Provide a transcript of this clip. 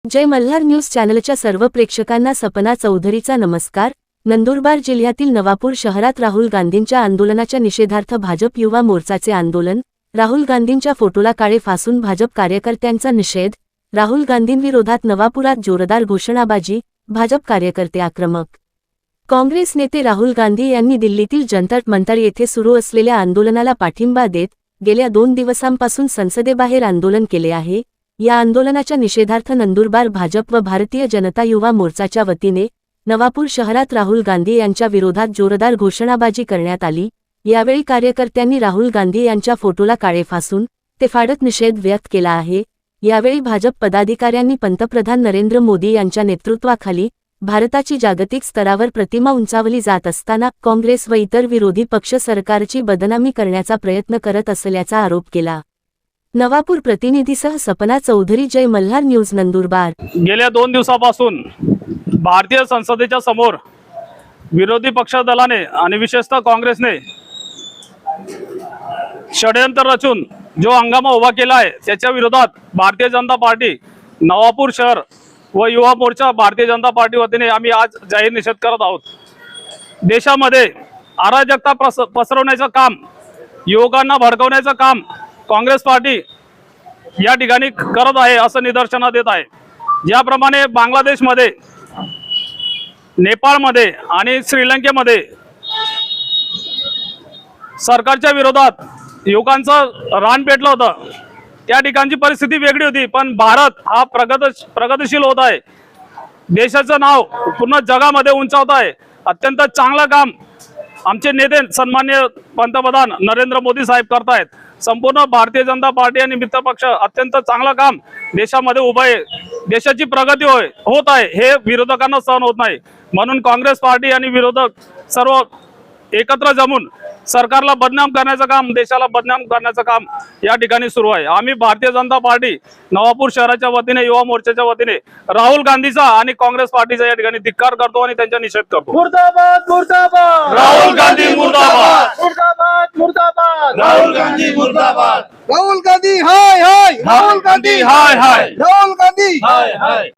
जय Malhar news चॅनलच्या सर्व प्रेक्षकांना सपना चौधरीचा नमस्कार। नंदुरबार जिल्ह्यातील नवापूर शहरात राहुल गांधींच्या आंदोलनाच्या निषेधार्थ भाजप युवा मोर्चाचे आंदोलन। राहुल गांधींच्या फोटोला काळे फासून भाजप कार्यकर्त्यांचा निषेध। राहुल गांधींविरोधात नवापुरात जोरदार घोषणाबाजी, भाजप कार्यकर्ते आक्रमक। काँग्रेस नेते राहुल गांधी यांनी दिल्लीतील जंतर मंतर येथे सुरू असलेल्या आंदोलनाला पाठिंबा देत गेल्या 2 दिवसांपासून संसदेबाहेर आंदोलन केले आहे। या आंदोलनाच्या निषेधार्थ नंदुरबार भाजप व भारतीय जनता युवा मोर्चाच्या वतीने नवापूर शहरात राहुल गांधी यांच्या विरोधात जोरदार घोषणाबाजी करण्यात आली। यावेळी कार्यकर्त्यांनी राहुल गांधी यांच्या फोटोला काळे फासून ते फाडत निषेध व्यक्त केला आहे। यावेळी भाजप पदाधिकाऱ्यांनी पंतप्रधान नरेंद्र मोदी यांच्या नेतृत्वाखाली भारताची जागतिक स्तरावर प्रतिमा उंचावली जात असताना काँग्रेस व इतर विरोधी पक्ष सरकारची बदनामी करण्याचा प्रयत्न करत असल्याचा आरोप केला। नवापूर प्रतिनिधीसह सपना चौधरी, जय मल्हार न्यूज नंदुरबार। गेल्या 2 दिवसापासून भारतीय संसदेच्या समोर विरोधी पक्ष दलाने आणि विशेषतः काँग्रेसने षडयंत्र रचून जो हंगामा उभा केला आहे त्याच्या विरोधात भारतीय जनता पार्टी नवापूर शहर व युवा मोर्चा भारतीय जनता पार्टी वतीने आम्ही आज जाहीर निषेध करत आहोत। देशामध्ये अराजकता पसरवण्याचं काम, युवकांना भडकवण्याचं काम काँग्रेस पार्टी या ठिकाणी करत आहे असं निदर्शनात येत आहे। ज्याप्रमाणे बांगलादेशमध्ये, नेपाळमध्ये आणि श्रीलंकेमध्ये सरकारच्या विरोधात युवकांचं रान पेटलं होतं, त्या ठिकाणची परिस्थिती वेगळी होती। पण भारत हा प्रगतिशील होत आहे, देशाचं नाव पूर्ण जगामध्ये उंचावत आहे। अत्यंत चांगलं काम आमचे नेते सन्माननीय पंतप्रधान नरेंद्र मोदी साहेब करतायत। संपूर्ण भारतीय जनता पार्टी आणि मित्र पक्ष अत्यंत चांगलं काम देशामध्ये उभं आहे। देशाची प्रगती होत आहे हे विरोधकांना सहन होत नाही, म्हणून काँग्रेस पार्टी आणि विरोधक सर्व एकत्र जमून सरकारला बदनाम करण्याचं काम, देशाला बदनाम करण्याचं काम या ठिकाणी सुरू आहे। आम्ही भारतीय जनता पार्टी नवापूर शहराच्या वतीने, युवा मोर्चाच्या वतीने राहुल गांधीचा आणि काँग्रेस पार्टीचा या ठिकाणी धिक्कार करतो आणि त्यांचा निषेध करतो। मुर्दाबाद मुर्दाबाद, राहुल गांधी मुर्दाबाद, मुर्दाबाद मुर्दाबाद, राहुल गांधी मुर्दाबाद, राहुल गांधी हाय हाय, राहुल गांधी हाय हाय, राहुल गांधी हाय हाय।